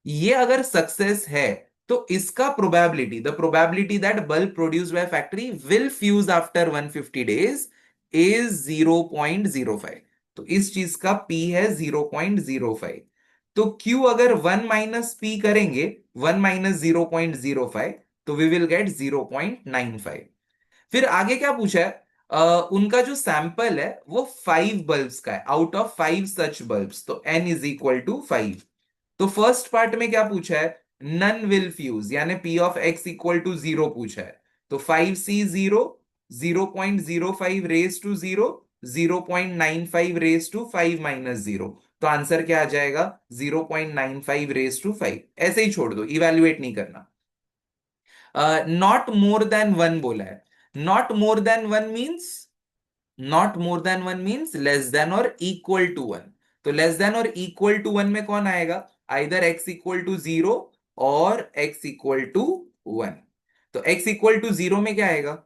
ये अगर सक्सेस है, तो इसका probability, the probability that bulb produce by factory will fuse after 150 days is 0.05। तो इस चीज का P है 0.05। तो Q अगर 1 - P करेंगे, 1 - 0.05, तो वी विल गेट 0.95। फिर आगे क्या पूछा है? उनका जो सैंपल है वो 5 बल्ब्स का है, आउट ऑफ 5 सच बल्ब्स, तो n इज इक्वल टू 5। तो फर्स्ट पार्ट में क्या पूछा है? नन विल फ्यूज, यानी P of x equal to 0 पूछा है। तो 5c0, 0.05 raise to 0, 0.95 raise to 5 - 0। तो आंसर क्या आ जाएगा? 0.95 रेज टू 5। ऐसे ही छोड़ दो, इवेल्युएट नहीं करना। नॉट मोर देन वन बोला है। Not more than one means, not more than one means less than और इक्वल टू वन। तो लेस देन और इक्वल टू वन में कौन आएगा? आइदर एक्स इक्वल टू 0 और एक्स इक्वल टू 1। तो एक्स इक्वल टू 0 में क्या आएगा?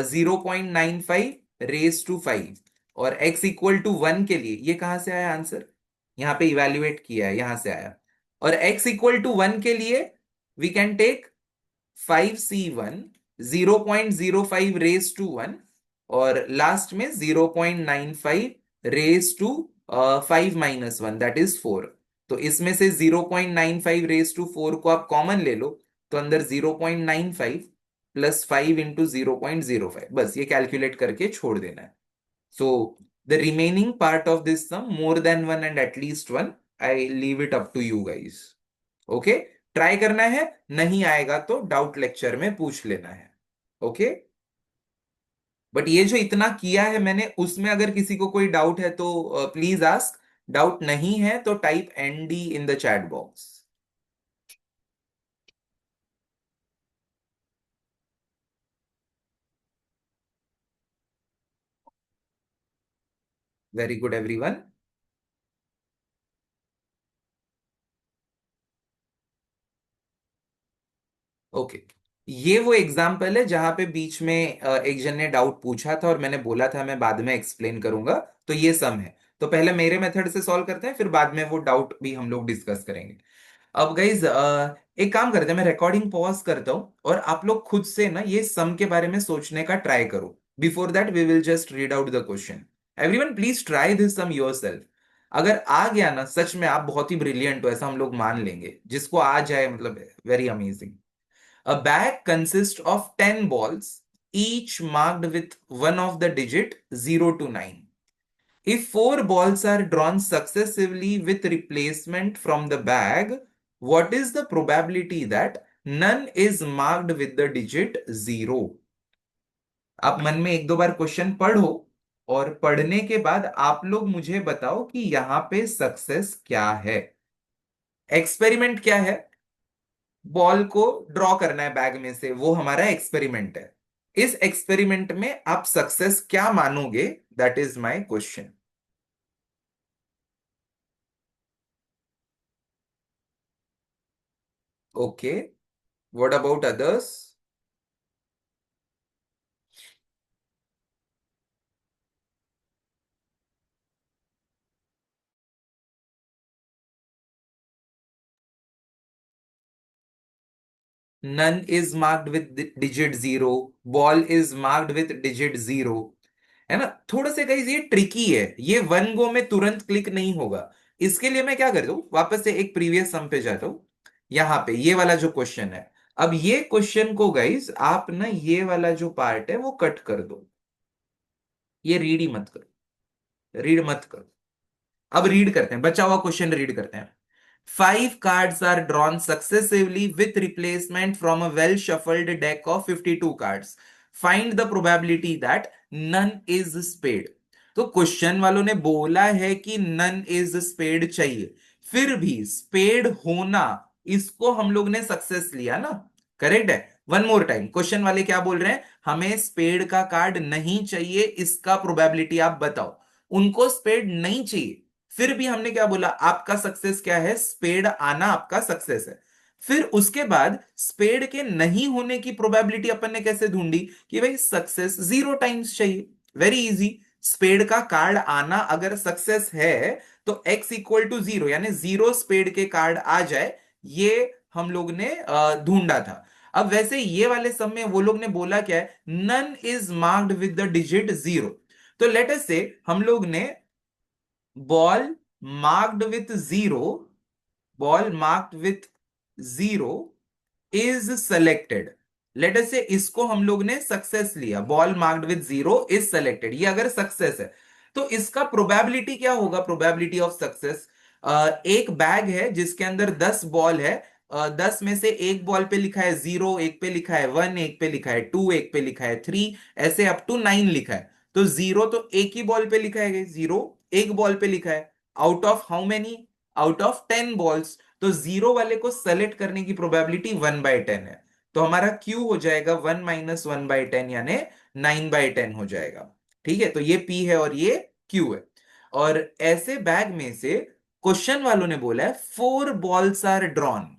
0.95 रेस टू 5, और x इक्वल टू 1 के लिए ये कहां से आया आंसर, यहाँ पे इवेल्युएट किया है, यहां से आया। और x इक्वल टू 1 के लिए we can take 5c1, 0.05 raise to 1, और लास्ट में 0.95 रेस टू 5 - 1, दैट इज 4। तो इसमें से 0.95 रेस टू 4 को आप कॉमन ले लो, तो अंदर 0.95 प्लस 5 × 0.05, बस ये कैलकुलेट करके छोड़ देना है। So the remaining part of this sum, more than 1 and at least 1, I leave it up to you guys. Okay, try करना है, नहीं आएगा तो डाउट लेक्चर में पूछ लेना है। ओके, बट ये जो इतना किया है मैंने, उसमें अगर किसी को कोई डाउट है तो प्लीज आस्क। डाउट नहीं है तो type ND in the chat box. Very good everyone. Okay, ये वो एग्जाम्पल है जहां पे बीच में एक जन ने डाउट पूछा था और मैंने बोला था मैं बाद में एक्सप्लेन करूंगा। तो ये सम है, तो पहले मेरे मेथड से सॉल्व करते हैं, फिर बाद में वो डाउट भी हम लोग डिस्कस करेंगे। अब गाइज एक काम करते हैं, मैं रिकॉर्डिंग पॉज करता हूँ और आप लोग खुद से ना ये सम के बारे में सोचने का ट्राई करो। Before that we will just read out the question. Everyone please try this sum yourself. अगर आ गया ना, सच में आप बहुत ही ब्रिलियंट हो ऐसा हम लोग मान लेंगे, जिसको आ जाए मतलब very amazing. A bag consists of 10 balls, each marked with one of the digit 0 to 9. If four balls are drawn successively with replacement from the bag, what is the probability that none is marked with the digit 0? आप मन में एक दो बार क्वेश्चन पढ़ो, और पढ़ने के बाद आप लोग मुझे बताओ कि यहां पे सक्सेस क्या है। एक्सपेरिमेंट क्या है, बॉल को ड्रॉ करना है बैग में से, वो हमारा एक्सपेरिमेंट है। इस एक्सपेरिमेंट में आप सक्सेस क्या मानोगे, that is my question. Okay, what about others? None is marked with digit 0, ball is marked with digit 0, है ना। थोड़ा सा गाइस ये ट्रिकी है, ये वन गो में तुरंत क्लिक नहीं होगा। इसके लिए मैं क्या करता हूँ, वापस से एक प्रीवियस सम पे जाता हूँ। यहाँ पे ये वाला जो क्वेश्चन है, अब ये क्वेश्चन को गाइस आप ना ये वाला जो पार्ट है वो कट कर दो, ये रीड ही मत करो, रीड मत करो। अब रीड करते हैं, बचा हुआ क्वेश्चन रीड करते हैं। 5 cards are drawn successively with replacement from a well shuffled deck of 52 cards. Find the probability that none is spade. तो क्वेश्चन वालों ने बोला है कि नन इज स्पेड चाहिए, फिर भी स्पेड होना, इसको हम लोग ने सक्सेस लिया ना, करेक्ट है। वन मोर टाइम, क्वेश्चन वाले क्या बोल रहे हैं, हमें स्पेड का कार्ड नहीं चाहिए, इसका प्रोबेबिलिटी आप बताओ। उनको स्पेड नहीं चाहिए, फिर भी हमने क्या बोला, आपका सक्सेस क्या है, स्पेड आना आपका सक्सेस है। फिर उसके बाद स्पेड के नहीं होने की प्रोबेबिलिटी अपन ने कैसे ढूंढी, कि भाई सक्सेस 0 टाइम्स चाहिए। वेरी इजी, स्पेड का कार्ड आना अगर सक्सेस है तो x इक्वल टू 0, यानी 0 स्पेड के कार्ड आ जाए, ये हम लोग ने ढूंढा था। अब वैसे ये वाले सब में वो लोग ने बोला क्या है, none is marked with the digit 0। तो लेट अस से हम लोग ने ball marked with 0, ball marked with 0 is selected. Let us say इसको हम लोग ने सक्सेस लिया, ball marked with 0 is selected, ये अगर सक्सेस है तो इसका प्रोबेबिलिटी क्या होगा, प्रोबेबिलिटी ऑफ सक्सेस। एक बैग है जिसके अंदर 10 बॉल है, 10 में से एक बॉल पे लिखा है 0, एक पे लिखा है 1, एक पे लिखा है 2, एक पे लिखा है 3, ऐसे अप टू 9 लिखा है। तो 0 तो एक ही बॉल पे लिखा है, 0 एक बॉल पे लिखा है, out of how many, out of 10 balls. तो 0 वाले को सेलेक्ट करने की प्रोबेबिलिटी 1/10 है। तो हमारा Q हो जाएगा 1 - 1/10, यानी 9/10 हो जाएगा। ठीक है, तो ये P है और ये Q है। और ऐसे बैग में से क्वेश्चन वालों ने बोला है 4 बॉल्स आर ड्रॉन,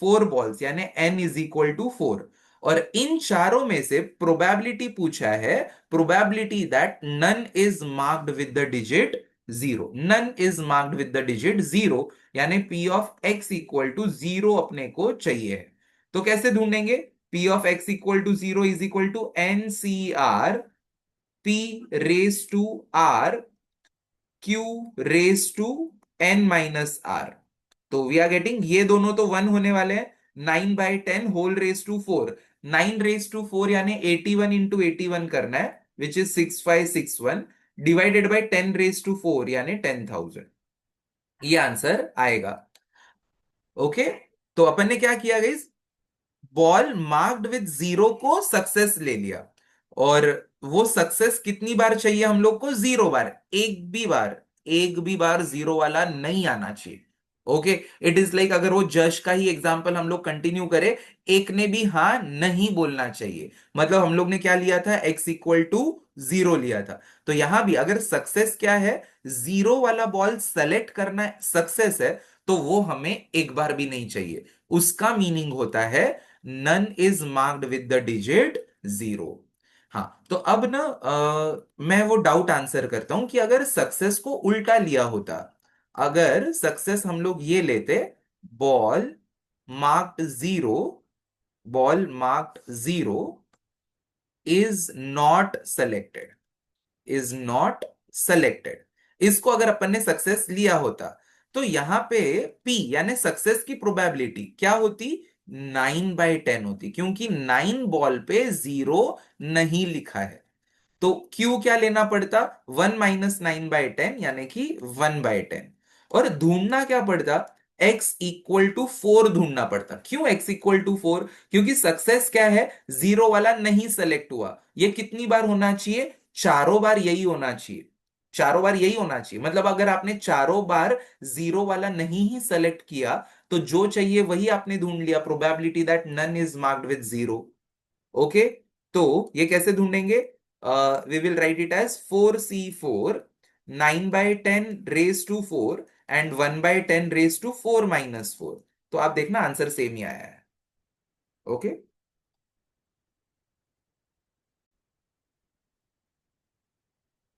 4 बॉल्स यानी N = 4। और इन चारों में से प्रोबेबिलिटी पूछा है, probability that none is marked with the digit zero, none is marked with the digit zero, यानी P of x equal to zero अपने को चाहिए। तो कैसे ढूंढेंगे? P of x equal to zero is equal to n C R P raise to are Q raise to N minus r. तो वी आर गेटिंग, ये दोनों तो वन होने वाले हैं, 9/10 whole raise to four, 9 raise to 4 यानी 81 इंटू 81 करना है, which is 6561 divided by 10 raise to 4 यानी 10,000। ये आंसर आएगा। ओके, तो अपन ने क्या किया guys, ball marked with zero को सक्सेस ले लिया, और वो सक्सेस कितनी बार चाहिए हम लोग को? 0 बार, एक भी बार जीरो वाला नहीं आना चाहिए। ओके, इट इज लाइक अगर वो जश का ही एग्जांपल हम लोग कंटिन्यू करें, एक ने भी हाँ नहीं बोलना चाहिए, मतलब हम लोग ने क्या लिया था, x इक्वल टू जीरो लिया था। तो यहां भी अगर सक्सेस क्या है, जीरो वाला बॉल सेलेक्ट करना सक्सेस है, तो वो हमें एक बार भी नहीं चाहिए। उसका मीनिंग होता है none is marked with the digit zero. हाँ, तो अब ना मैं वो डाउट आंसर करता हूं कि अगर सक्सेस को उल्टा लिया होता, अगर सक्सेस हम लोग ये लेते, ball marked zero, ball marked zero is not selected, is not selected, इसको अगर अपन ने सक्सेस लिया होता, तो यहां पे P यानी सक्सेस की प्रोबेबिलिटी क्या होती, 9/10 होती, क्योंकि 9 बॉल पे जीरो नहीं लिखा है। तो Q क्या लेना पड़ता, 1 - 9/10 यानी कि 1/10। और ढूंढना क्या पड़ता, x = 4 ढूंढना पड़ता। क्यों x = 4? क्योंकि सक्सेस क्या है, जीरो वाला नहीं सेलेक्ट हुआ। ये कितनी बार होना चाहिए, चारों बार यही होना चाहिए, चारों बार यही होना चाहिए। मतलब अगर आपने चारों बार जीरो वाला नहीं ही सेलेक्ट किया, तो जो चाहिए वही आपने ढूंढ लिया, probability that none is marked with zero. Okay, तो ये कैसे ढूंढेंगे, we will write it as 4c4 9/10 raise to 4 and 1/10 raise to 4 - 4। तो आप देखना आंसर सेम ही आया है। ओके,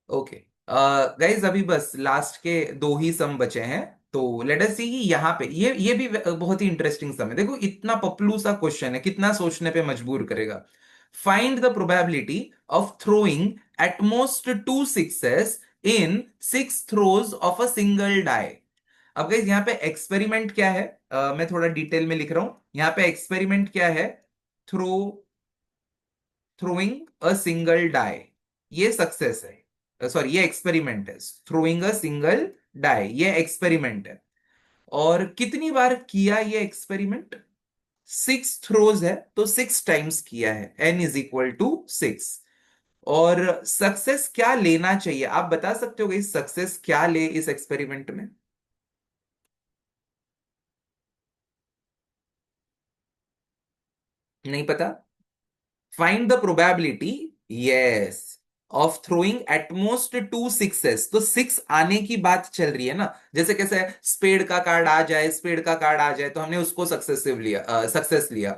ओके गाइज, अभी बस लास्ट के दो ही सम बचे हैं। तो लेट अस सी कि यहाँ पे ये भी बहुत ही इंटरेस्टिंग सम है। देखो इतना पपलू सा क्वेश्चन है, कितना सोचने पे मजबूर करेगा। Find the probability of throwing at most 2 sixes in 6 throws of a single die. अब गाइज यहाँ पे एक्सपेरिमेंट क्या है, मैं थोड़ा डिटेल में लिख रहा हूं। यहाँ पे एक्सपेरिमेंट क्या है, throw throwing a single die, ये सक्सेस है, सॉरी ये एक्सपेरिमेंट है। थ्रोइंग अ सिंगल डाई ये एक्सपेरिमेंट है, और कितनी बार किया ये एक्सपेरिमेंट, 6 थ्रोज है, तो 6 टाइम्स किया है, n = 6। और सक्सेस क्या लेना चाहिए, आप बता सकते हो कि सक्सेस क्या ले इस एक्सपेरिमेंट में? नहीं पता? Find the probability, yes, of throwing at most 2 sixes. तो 6 आने की बात चल रही है ना, जैसे कैसे स्पेड का कार्ड आ जाए, स्पेड का कार्ड आ जाए तो हमने उसको सक्सेसिव लिया, सक्सेस लिया।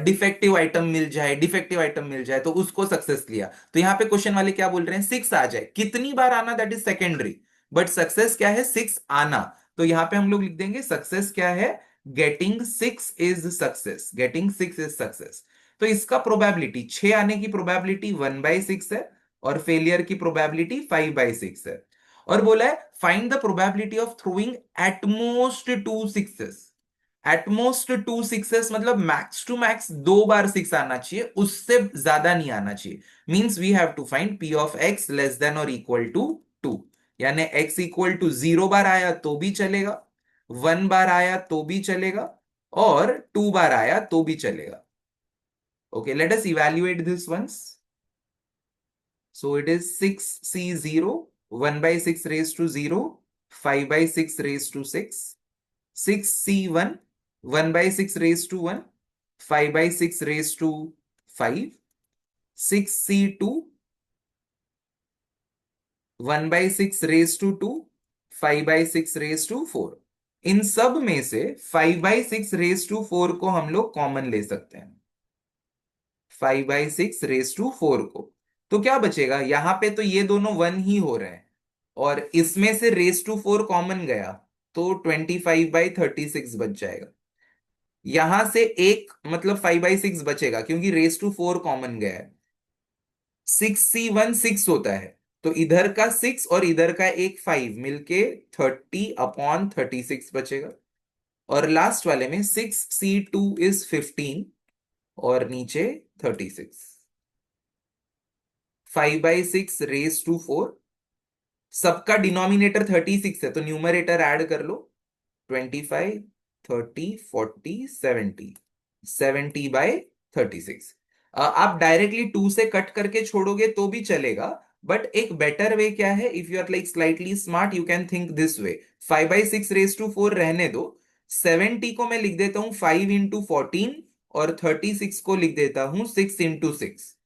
डिफेक्टिव आइटम मिल जाए, डिफेक्टिव आइटम मिल जाए तो उसको सक्सेस लिया। तो यहाँ पे क्वेश्चन वाले क्या बोल रहे हैं, 6 आ जाए, कितनी बार आना that is secondary, but success क्या है, 6 आना। तो यहाँ पे हम लोग लिख देंगे सक्सेस क्या है, getting 6 is success, getting 6 is success. तो इसका प्रोबेबिलिटी 6 आने की प्रोबेबिलिटी 1/6 है, और फेलियर की प्रोबेबिलिटी 5/6 है। और बोला है find the probability of throwing at most 2 sixes. At most 2 sixes मतलब मैक्स टू मैक्स 2 बार 6 आना चाहिए, उससे ज्यादा नहीं आना चाहिए। Means we have to find p of x less than और इक्वल टू 2। यानी x = 0 बार आया तो भी चलेगा, 1 बार आया तो भी चलेगा, और 2 बार आया तो भी चलेगा। Okay, let us evaluate this once. So it is 6c0, 1/6 raised to 0, 5/6 raised to 6, 6c1, 1/6 raised to 1, 5/6 raised to 5, 6c2, 1/6 raised to 2, 5/6 raised to 4। इन सब में से 5/6 raised to 4 को हम लोग कॉमन ले सकते हैं। 5/6 रेस टू 4 को। तो क्या बचेगा यहाँ पे, तो ये दोनों 1 ही हो रहे हैं और इसमें से रेस टू 4 कॉमन गया तो 25/36 बच जाएगा। यहां से एक मतलब 5/6 बचेगा क्योंकि रेस टू 4 कॉमन गया है। 6C1 6 होता है, तो इधर का 6 और इधर का एक 5 मिलके 30/36 बचेगा। और लास्ट वाले में 6C2 इज 15 और नीचे 36। 5/6 रेस टू 4, सबका डिनोमिनेटर 36 है तो न्यूमरेटर ऐड कर लो। 25, 30, 40, 70, 70/36। आप डायरेक्टली 2 से कट करके छोड़ोगे तो भी चलेगा, बट एक बेटर वे क्या है, if you are like slightly smart you can think this way. 5/6 raise to 4 रहने दो, 70 को मैं लिख देता हूं 5 into 14 और 36 को लिख देता हूं 6 into 6।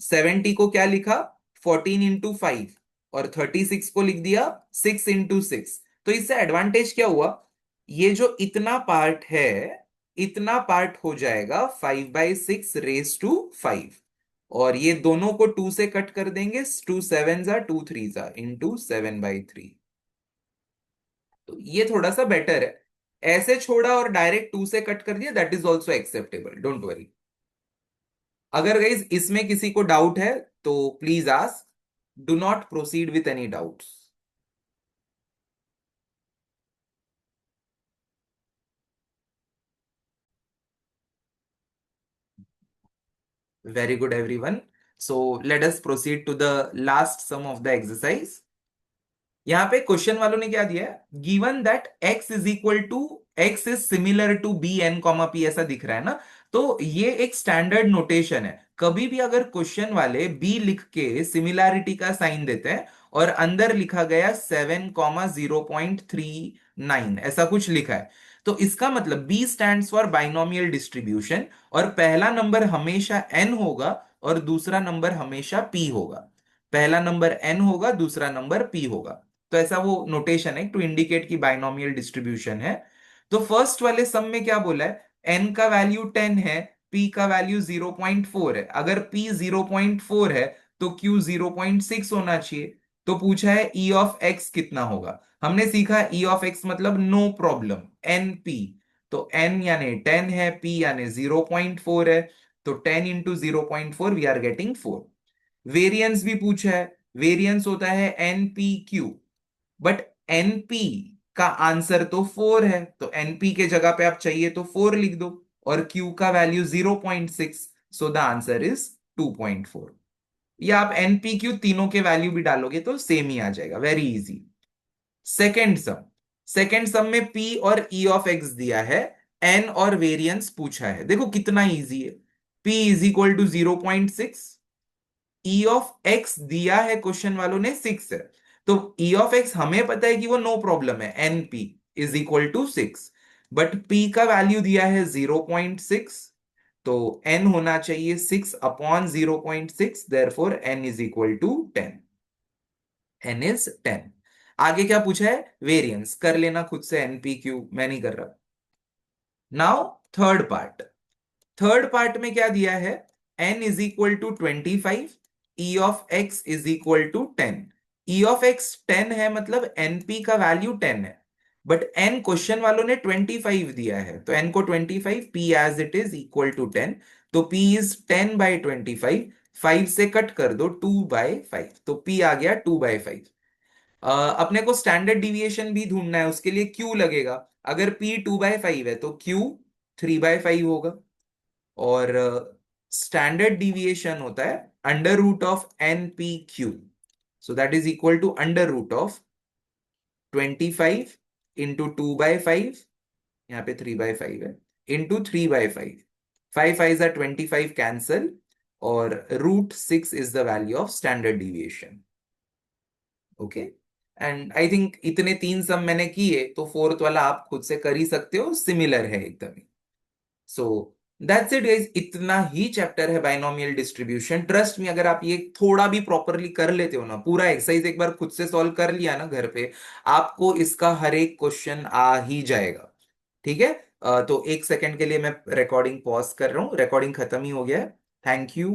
70 को क्या लिखा, 14 into 5 और 36 को लिख दिया 6 into 6। तो इससे एडवांटेज क्या हुआ, ये जो इतना पार्ट है, इतना पार्ट हो जाएगा 5/6 रेस टू 5 और ये दोनों को 2 से कट कर देंगे, 2 7 जा 2 3 जा into 7/3। तो ये थोड़ा सा बेटर है। ऐसे छोड़ा और डायरेक्ट 2 से कट कर दिया, that is also acceptable, don't worry. अगर गाइज इसमें किसी को डाउट है तो please ask, do not proceed with any doubts. Very good, everyone. So let us proceed to the last sum of the exercise. यहाँ पे क्वेश्चन वालों ने क्या दिया है, given that x is similar to b n comma p, ऐसा दिख रहा है ना। तो ये एक स्टैंडर्ड नोटेशन है, कभी भी अगर क्वेश्चन वाले बी लिख के सिमिलैरिटी का साइन देते हैं और अंदर लिखा गया 7,0.39 ऐसा कुछ लिखा है, तो इसका मतलब b stands for binomial distribution और पहला नंबर हमेशा एन होगा और दूसरा नंबर हमेशा पी होगा। पहला नंबर एन होगा, दूसरा नंबर पी होगा। तो ऐसा वो नोटेशन है टू इंडिकेट कि बाइनोमियल डिस्ट्रीब्यूशन है। तो फर्स्ट वाले सम में क्या बोला है, एन का वैल्यू 10 है, पी का वैल्यू 0.4 है। अगर पी 0.4 है तो क्यू 0.6 होना चाहिए। तो पूछा है ई ऑफ एक्स कितना होगा। हमने सीखा ई ऑफ एक्स मतलब नो प्रॉब्लम, एन पी। तो एन यानी 10 है, पी यानी 0.4 है, तो 10 into 0.4 we are getting 4। Variance भी पूछा है, वेरिएंस होता है एनपी क्यू, बट एनपी का आंसर तो 4 है, तो एनपी के जगह पे आप चाहिए तो 4 लिख दो, और क्यू का value 0.6, so the answer is 2.4। या आप एनपी क्यू तीनों के वैल्यू भी डालोगे तो सेम ही आ जाएगा, very easy. Second sum, second sum में पी और ई ऑफ एक्स दिया है, एन और वेरिएंस पूछा है। देखो कितना इजी है, p is equal to 0.6, e of x दिया है क्वेश्चन वालों ने 6 है, तो ई ऑफ एक्स हमें पता है कि वो नो प्रॉब्लम है, n p is equal to 6, but p का वैल्यू दिया है 0.6, तो एन होना चाहिए 6/0.6, therefore n is equal to 10। N is 10। आगे क्या पूछा है, वेरिएंस कर लेना खुद से, एनपी क्यू मैं नहीं कर रहा। Now third part, third part में क्या दिया है, n is equal to 25, e of x is equal to 10। E of x 10 है मतलब np का वैल्यू 10 है, बट n क्वेश्चन वालों ने 25 दिया है, तो n को 25, p as it is equal to 10, तो p इज 10/25, 5 से कट कर दो 2/5, तो p आ गया 2/5। अपने को स्टैंडर्ड डिविएशन भी ढूंढना है, उसके लिए q लगेगा। अगर p 2/5 है तो q 3/5 होगा, और स्टैंडर्ड डिविएशन होता है √(n)p(q), so that is equal to √25 into 2/5, यहाँ पे 3/5 है, इंटू 3/5, 5 5 जा 25 कैंसल, और √6 is the value of standard deviation. Okay, and I think इतने तीन सम मैंने किए, तो फोर्थ वाला आप खुद से कर ही सकते हो, सिमिलर है एकदम। सो दैट्स इट गाइस, इतना ही चैप्टर है बाइनोमियल डिस्ट्रीब्यूशन। ट्रस्ट मी, अगर आप ये थोड़ा भी प्रॉपरली कर लेते हो ना, पूरा एक्सरसाइज एक बार खुद से सॉल्व कर लिया ना घर पे, आपको इसका हर एक क्वेश्चन आ ही जाएगा। ठीक है, तो 1 सेकंड के लिए मैं रिकॉर्डिंग पॉज कर रहा हूँ, रिकॉर्डिंग खत्म ही हो गया है। Thank you.